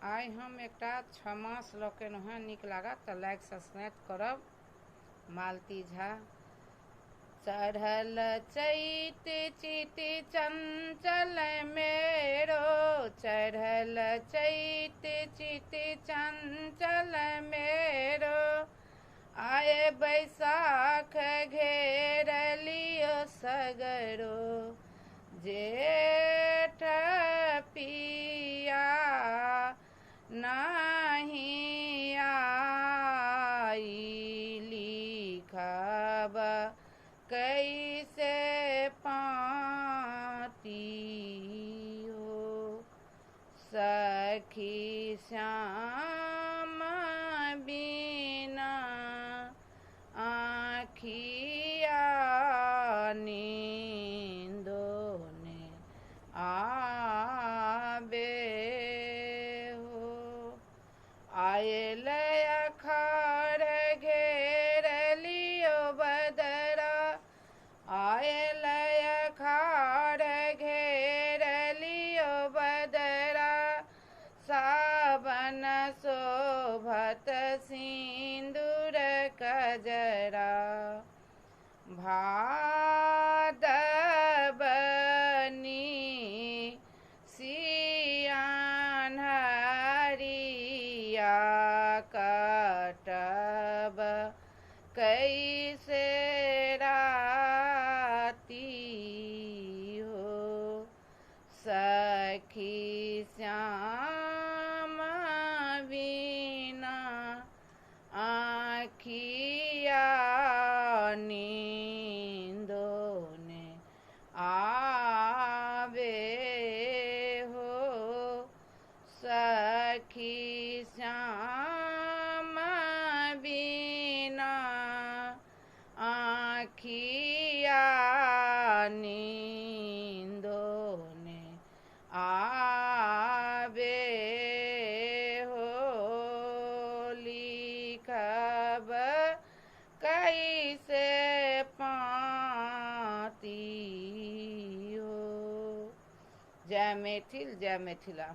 आइ हम एकटा 6 मास लऽ के नहा नीक लागत तऽ लाइक सब्सक्राइब करब। मालती झा। चढ़ल चैत चित चंचल मेरो, चढ़ल चैत चित चंचल मेरो, आए बैसाख घेर लियो सगरो, जेठ पिया नहीं आई, लिखब कैसे पाती हो, सखी श्याम बिना आँखिया नींदों ने आबे हो, आयल अखाड़ घेर लियो बदरा, आयल अखाड़ घेर लियो बदरा, सावन शोभत सिंदूर कजरा, भादवनी सियान हरिया, कटब कैसे राती हो, सखी श्याम बिना आँखिया नींदों ने आवे हो, सखी श्याम बिना आँखिया नींदों ने आवे हो, लिखब कैसे पाती हो। जय मैथिल, जय मिथिला।